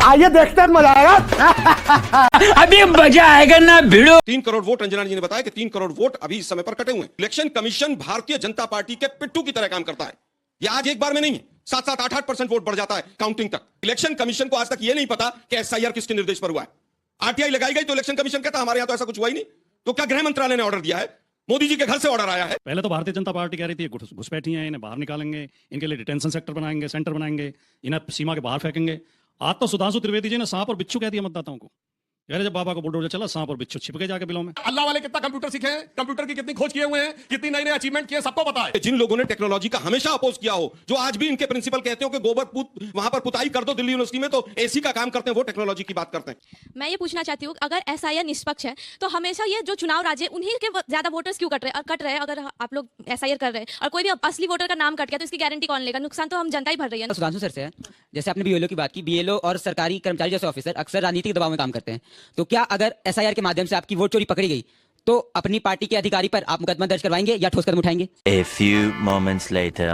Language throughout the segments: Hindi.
आइए देखते हैं, मजा आएगा। अभी मजा आएगा ना भिड़ो। 3 करोड़ वोट अंजना जी ने बताया कि 3 करोड़ वोट अभी इस समय पर कटे हुए हैं। Election commission Bharatiya Janata party के पिट्ठू की तरह काम करता है। यह आज एक बार में नहीं है, 7-7, 8-8% वोट बढ़ जाता है काउंटिंग तक। इलेक्शन कमीशन को आज तक यह नहीं पता कि एसआईआर किसके निर्देश पर हुआ है। आरटीआई लगाई गई तो इलेक्शन कमीशन कहता हमारे यहां तो ऐसा कुछ हुआ ही नहीं। तो क्या गृह मंत्रालय ने ऑर्डर दिया है? मोदी जी के घर से ऑर्डर आया है। पहले तो भारतीय जनता पार्टी कह रही थी घुसपैठी हैं, इन्हें बाहर निकालेंगे, इनके लिए डिटेंशन सेंटर बनाएंगे, इन्हें सीमा के बाहर फेंकेंगे। आज तो सुधांशु त्रिवेदी जी ने सांप और बिच्छू कह दिया मतदाताओं को। कह रहे जब बाबा को बुलडोजर चला, सांप और बिच्छू छिप गए जाके बिलों में। अल्लाह वाले कितना कंप्यूटर सीखे हैं, कंप्यूटर की कितनी खोज किए हुए हैं, कितनी नई नई अचीवमेंट किए, सबको पता है। जिन लोगों ने टेक्नोलॉजी का हमेशा अपोज किया हो, जो आज भी इनके प्रिंसिपल कहते हो कि गोबर वहां पर पुताई कर दो दिल्ली यूनिवर्सिटी में, तो एसी का काम करते हैं, वो टेक्नोलॉजी की बात करते हैं। मैं ये पूछना चाहती हूँ, अगर एसआईआर निष्पक्ष है तो हमेशा ये जो चुनाव राज्य उन्हीं के ज्यादा वोटर्स क्यों कट रहे हैं? अगर आप लोग एसआईआर कर रहे हैं और कोई भी असली वोटर का नाम कट गया तो इसकी गारंटी कौन लेगा? नुकसान तो हम जनता ही भर रही है। सुधांशु सर से है, जैसे आपने बीएलओ की बात की, बीएलओ और सरकारी कर्मचारी जैसे ऑफिसर अक्सर राजनीतिक दबाव में काम करते हैं। तो क्या अगर एसआईआर के माध्यम से आपकी वोट चोरी पकड़ी गई तो अपनी पार्टी के अधिकारी पर आप मुकदमा दर्ज करवाएंगे या ठोस कदम उठाएंगे? A few moments later.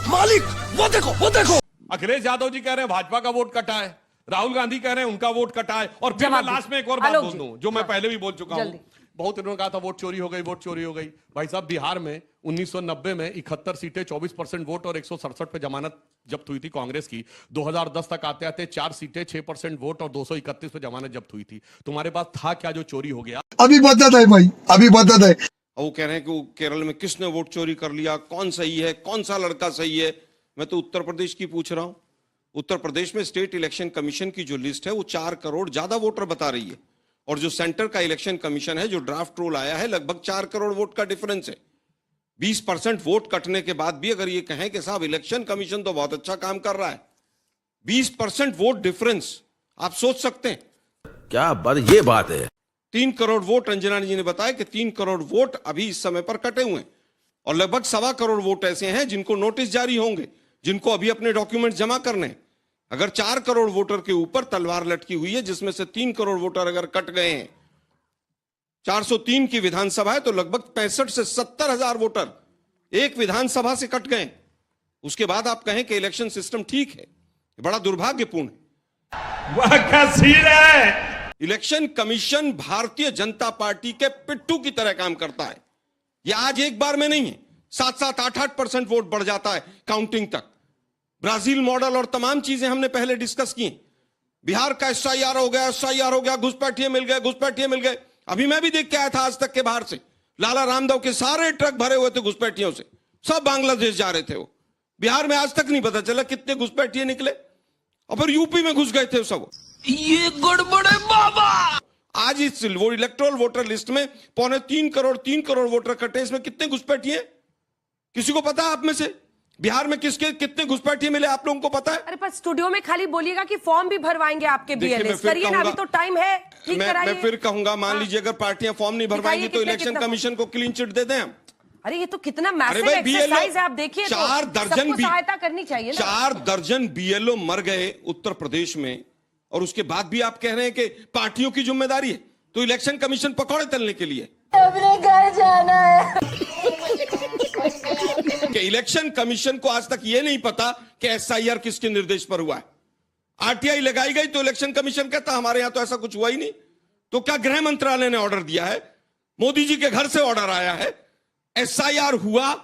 मालिक वो देखो अखिलेश यादव जी कह रहे हैं भाजपा का वोट कटा है, राहुल गांधी कह रहे हैं उनका वोट कटा है। और फिर मैं लास्ट में एक और बात बोल दूं जो मैं पहले भी बोल चुका हूं। बहुत इन्होंने कहा था वोट चोरी हो गई, वोट चोरी हो गई। भाई साहब, बिहार में 1990 में 71 सीटें, 24% वोट और 167 पे जमानत जब्त हुई थी कांग्रेस की। 2010 तक आते आते 4 सीटें, 6% वोट और 231 पे जमानत जब्त हुई थी। तुम्हारे पास था क्या जो चोरी हो गया? अभी बता है भाई, अभी बता है। वो कह रहे हैं कि वो केरल में किसने वोट चोरी कर लिया, कौन सही है, कौन सा लड़का सही है। मैं तो उत्तर प्रदेश की पूछ रहा हूं। उत्तर प्रदेश में स्टेट इलेक्शन कमीशन की जो लिस्ट है वो 4 करोड़ ज्यादा वोटर बता रही है, और जो सेंटर का इलेक्शन कमीशन है, जो ड्राफ्ट रोल आया है, लगभग 4 करोड़ वोट का डिफरेंस है। 20% वोट कटने के बाद भी अगर ये कहें कि साहब इलेक्शन कमीशन तो बहुत अच्छा काम कर रहा है, 20% वोट डिफरेंस, आप सोच सकते हैं क्या बात, ये बात है। 3 करोड़ वोट अंजना जी ने बताया कि 3 करोड़ वोट अभी इस समय पर कटे हुए हैं, और लगभग 1.25 करोड़ वोट ऐसे हैं जिनको नोटिस जारी होंगे, जिनको अभी अपने डॉक्यूमेंट जमा करने हैं। अगर 4 करोड़ वोटर के ऊपर तलवार लटकी हुई है, जिसमें से 3 करोड़ वोटर अगर कट गए हैं, 403 की विधानसभा है, तो लगभग 65 से 70 हजार वोटर एक विधानसभा से कट गए। उसके बाद आप कहें कि इलेक्शन सिस्टम ठीक है, बड़ा दुर्भाग्यपूर्ण है। वह क्या सीन है? Election commission Bharatiya Janata party के पिट्ठू की तरह काम करता है। यह आज एक बार में नहीं है, 7-7, 8-8% वोट बढ़ जाता है काउंटिंग तक। ब्राजील मॉडल और तमाम चीजें हमने पहले डिस्कस की। बिहार का एसआईआर हो गया, घुसपैठिए मिल गए। अभी मैं भी देख के आया था आज तक के बाहर से, लाला रामदेव के सारे ट्रक भरे हुए थे घुसपैठियों से, सब बांग्लादेश जा रहे थे। वो बिहार में आज तक नहीं पता चला कितने घुसपैठिए निकले, और फिर यूपी में घुस गए थे सब। ये गड़बड़ है बाबा। आज इस वो इलेक्टोरल वोटर लिस्ट में 3 करोड़ वोटर कटे। इसमें कितने घुसपैठिए, किसी को पता है आप में से? बिहार में किसके कितने घुसपैठिए मिले, आप लोगों को पता है? अरे पर स्टूडियो में खाली बोलिएगा कि फॉर्म भी भरवाएंगे आपके बीएलएस, करिए ना, अभी तो टाइम है, ठीक कराइए। मैं फिर कहूंगा, मान लीजिए अगर पार्टियां फॉर्म नहीं भरवाएंगी तो इलेक्शन कमीशन को क्लीन चिट दे दें हम। अरे ये तो कितना मैसिव एक्सरसाइज है, आप देखिए। 4 दर्जन सहायता करनी चाहिए ना। 4 दर्जन बीएलओ मर गए उत्तर प्रदेश में, और उसके बाद भी आप कह रहे हैं कि पार्टियों की जिम्मेदारी है। तो इलेक्शन कमीशन पकौड़े तलने के लिए अपने घर जाना है। कि इलेक्शन कमीशन को आज तक यह नहीं पता कि एसआईआर किसके निर्देश पर हुआ है। आरटीआई लगाई गई तो इलेक्शन कमीशन कहता हमारे यहां तो ऐसा कुछ हुआ ही नहीं। तो क्या गृह मंत्रालय ने ऑर्डर दिया है? मोदी जी के घर से ऑर्डर आया है, एसआईआर हुआ,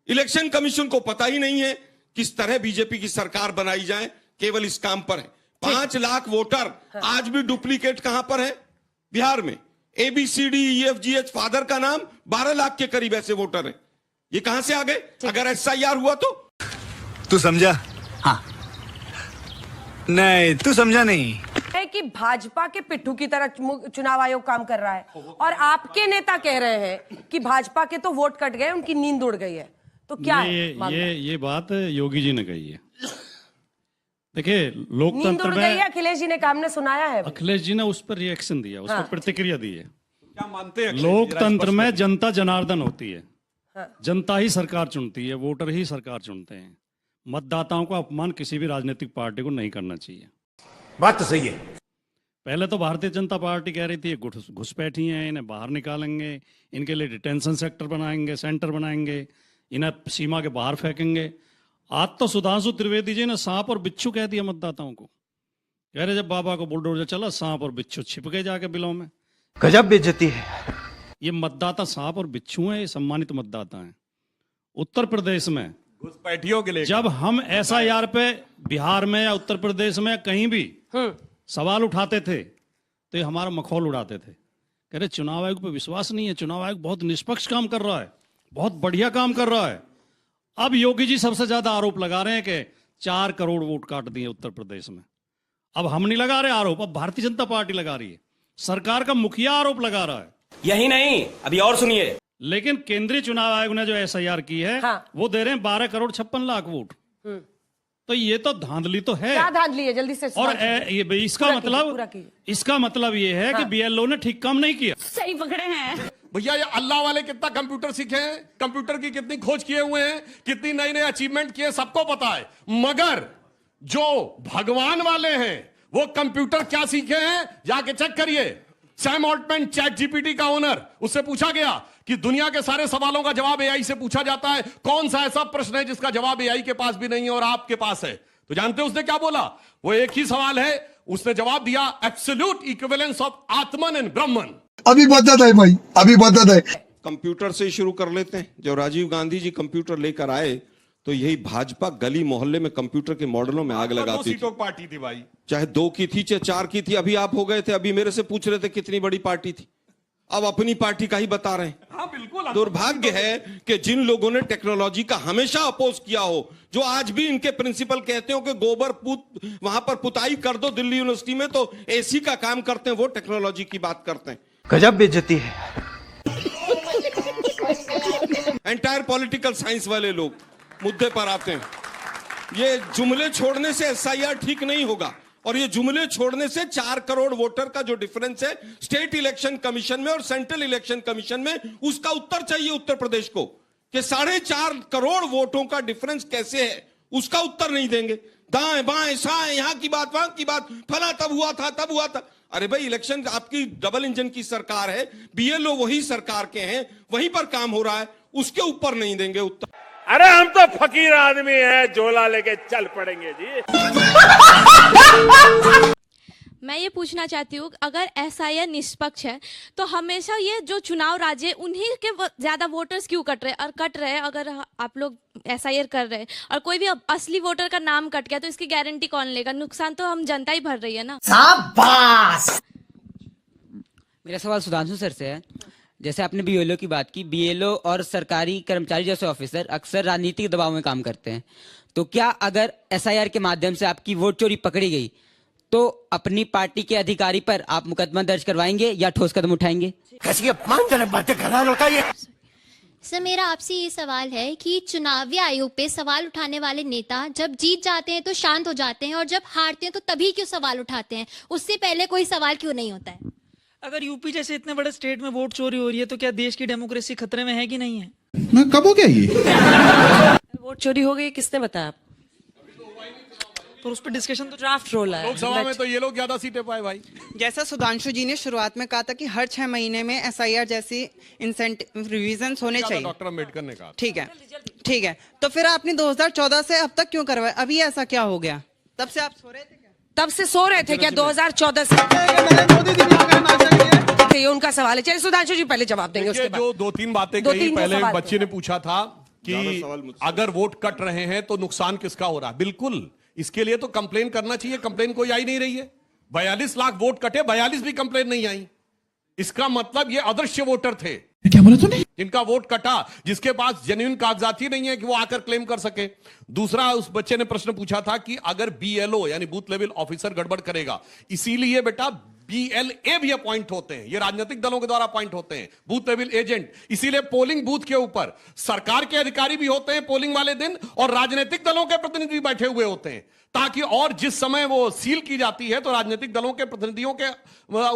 इलेक्शन कमीशन को पता ही नहीं है। किस तरह बीजेपी की सरकार बनाई जाए, केवल इस काम पर है। 5 लाख वोटर आज भी डुप्लीकेट कहां पर है बिहार में? ABCDEFGH फादर का नाम 12 लाख के करीब ऐसे वोटर हैं। ये कहां से आ गए? अगर एसआईआर हुआ तो तू समझा? हाँ नहीं, तू समझा नहीं है कि भाजपा के पिट्ठू की तरह चुनाव आयोग काम कर रहा है, और आपके नेता कह रहे हैं कि भाजपा के तो वोट कट गए, उनकी नींद उड़ गई है। तो क्या ये बात योगी जी ने कही है। देखिए, नींद लोकतंत्र उड़ गई है, में अखिलेश जी ने काम ने सुनाया है। अखिलेश जी ने उस पर रिएक्शन दिया, उस पर प्रतिक्रिया दी है। क्या मानते हैं? लोकतंत्र में जनता जनार्दन होती है, जनता ही सरकार चुनती है, वोटर ही सरकार चुनते हैं। मतदाताओं का अपमान किसी भी राजनीतिक पार्टी को नहीं करना चाहिए। बात तो सही है। पहले तो भारतीय जनता पार्टी कह रही थी घुसपैठी हैं, इन्हें बाहर निकालेंगे, इनके लिए डिटेंशन सेंटर बनाएंगे, इन्हें सीमा के बाहर फेंकेंगे। आज तो सुधांशु त्रिवेदी जी ने सांप और बिच्छू कह दिया मतदाताओं को। कह रहे जब बाबा को बुलडोजर चला सांप और बिच्छू छिप गए जाके बिलों में। गजब बेइज्जती है। ये मतदाता सांप और बिच्छू हैं, ये सम्मानित मतदाता हैं। उत्तर प्रदेश में घुसपैठियों के लिए जब हम SIR पे बिहार में या उत्तर प्रदेश में कहीं भी सवाल उठाते थे तो ये हमारा मखौल उड़ाते थे। कह रहे चुनाव आयोग पे विश्वास नहीं है, चुनाव आयोग बहुत निष्पक्ष काम कर रहा है, बहुत बढ़िया काम कर रहा है। अब योगी जी सबसे ज्यादा आरोप लगा रहे हैं कि 4 करोड़ वोट काट दिए उत्तर प्रदेश में। अब हम नहीं लगा रहे आरोप, अब भारतीय जनता पार्टी लगा रही है, सरकार का मुखिया आरोप लगा रहा है। यही नहीं, अभी और सुनिए। लेकिन केंद्रीय चुनाव आयोग ने जो SIR की है वो दे रहे हैं 12 करोड़ 56 लाख वोट। तो ये तो धांधली तो है। क्या धांधली है, जल्दी से और ये इसका मतलब ये है कि BLO ने ठीक काम नहीं किया। सही पकड़े हैं। भैया ये अल्लाह वाले कितना कंप्यूटर सीखे हैं, कंप्यूटर की कितनी खोज किए हुए हैं, कितनी नई नई अचीवमेंट किए, सबको पता है। मगर जो भगवान वाले हैं वो कंप्यूटर क्या सीखे हैं जाके चेक करिए। सैम ऑल्टमैन ChatGPT का ओनर, उससे पूछा गया कि दुनिया के सारे सवालों का जवाब AI से पूछा जाता है, कौन सा ऐसा प्रश्न है जिसका जवाब AI के पास भी नहीं है और आपके पास है? तो जानते हैं उसने क्या बोला? वो एक ही सवाल है, उसने जवाब दिया absolute equivalence of Atman and ब्रह्मन। अभी बदत है भाई, अभी बदत है। कंप्यूटर से शुरू कर लेते हैं। जब राजीव गांधी जी कंप्यूटर लेकर आए तो यही भाजपा गली मोहल्ले में कंप्यूटर के मॉडलों में आग लगाती थी। 2 सीटों की पार्टी थी भाई, चाहे 2 की थी चाहे 4 की थी। अभी आप हो गए थे, अभी मेरे से पूछ रहे थे कितनी बड़ी पार्टी थी, अब अपनी पार्टी का ही बता रहे हैं। हाँ बिल्कुल। दुर्भाग्य है कि जिन लोगों ने टेक्नोलॉजी का हमेशा अपोज किया हो, जो आज भी इनके प्रिंसिपल कहते हो कि गोबर वहां पर पुताई कर दो दिल्ली यूनिवर्सिटी में तो AC का काम करते हैं, वो टेक्नोलॉजी की बात करते हैं। गजब बेइज्जती है। एंटायर पॉलिटिकल साइंस वाले लोग मुद्दे पर आते हैं। ये जुमले छोड़ने से SIR ठीक नहीं होगा, और ये जुमले छोड़ने से 4 करोड़ वोटर का जो डिफरेंस है स्टेट इलेक्शन कमीशन में और सेंट्रल इलेक्शन कमीशन में, उसका उत्तर चाहिए उत्तर प्रदेश को कि 4.5 करोड़ वोटों का डिफरेंस कैसे है, उसका उत्तर नहीं देंगे। दाएं बाएं साएं, यहां की बात वहां की बात, फला तब हुआ था तब हुआ था। अरे भाई इलेक्शन आपकी डबल इंजन की सरकार है, BLO वही सरकार के हैं, वहीं पर काम हो रहा है, उसके ऊपर नहीं देंगे उत्तर। अरे हम तो फकीर आदमी हैं, झोला लेके चल पड़ेंगे जी। मैं ये पूछना चाहती हूँ, अगर SIR निष्पक्ष है तो हमेशा ये जो चुनाव राज्य उन्हीं के ज्यादा वोटर्स क्यों कट रहे हैं? अगर आप लोग SIR कर रहे हैं और कोई भी असली वोटर का नाम कट गया तो इसकी गारंटी कौन लेगा? नुकसान तो हम जनता ही भर रही है ना। शाबाश। मेरा सवाल सुधांशु सर से है। जैसे आपने BLO की बात की, BLO और सरकारी कर्मचारी जैसे ऑफिसर अक्सर राजनीतिक दबाव में काम करते हैं, तो क्या अगर SIR के माध्यम से आपकी वोट चोरी पकड़ी गई तो अपनी पार्टी के अधिकारी पर आप मुकदमा दर्ज करवाएंगे या ठोस कदम उठाएंगे? कैसी अपमानजनक बातें कर रहा है लड़का ये। सर मेरा आपसे ये सवाल है कि चुनावी आयोग पे सवाल उठाने वाले नेता जब जीत जाते हैं तो शांत हो जाते हैं और जब हारते हैं तो तभी क्यों सवाल उठाते हैं? उससे पहले कोई सवाल क्यों नहीं होता है? अगर यूपी जैसे इतने बड़े स्टेट में वोट चोरी हो रही है तो क्या देश की डेमोक्रेसी खतरे में है कि नहीं है? मैं कब हो गया ये? वोट चोरी हो गई, किसने बताया? तो उस पर डिस्कशन तो ड्राफ्ट रोल है लोकसभा में, तो ये लोग ज्यादा सीटें पाए भाई। जैसा सुधांशु जी ने शुरुआत में कहा था कि हर 6 महीने में SIR जैसी इंसेंटिव रिविजन होने चाहिए, डॉक्टर अम्बेडकर ने कहा। ठीक है, तो फिर आपने 2014 से अब तक क्यों करवाया? अभी ऐसा क्या हो गया? तब से आप सो रहे थे क्या? तब से सो रहे थे क्या? 2014 से ये उनका सवाल है। चलिए सुधांशु जी पहले जवाब देंगे, उसके बाद। जो 2-3 बातें कही। पहले बच्चे ने पूछा था कि अगर वोट कट रहे हैं तो नुकसान किसका हो रहा है? बिल्कुल, इसके लिए तो कंप्लेन करना चाहिए। कंप्लेन कोई आई नहीं रही है। 42 लाख वोट कटे, 42 भी कंप्लेन नहीं आई। इसका मतलब ये अदृश्य वोटर थे। क्या बोला तूने? जिनका वोट कटा, जिसके पास जेन्युइन कागजात ही नहीं है कि वो आकर क्लेम कर सके। दूसरा, उस बच्चे ने प्रश्न पूछा था कि अगर BLO यानी बूथ लेवल ऑफिसर गड़बड़ करेगा, इसीलिए बेटा BLA भी अपॉइंट होते हैं, ये राजनीतिक दलों के द्वारा अपॉइंट होते हैं, बूथ लेवल एजेंट। इसीलिए पोलिंग बूथ के ऊपर सरकार के अधिकारी भी होते हैं पोलिंग वाले दिन, और राजनीतिक दलों के प्रतिनिधि भी बैठे हुए होते हैं, ताकि और जिस समय वो सील की जाती है तो राजनीतिक दलों के प्रतिनिधियों के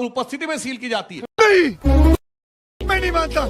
उपस्थिति में सील की जाती है। मैं नहीं मानता।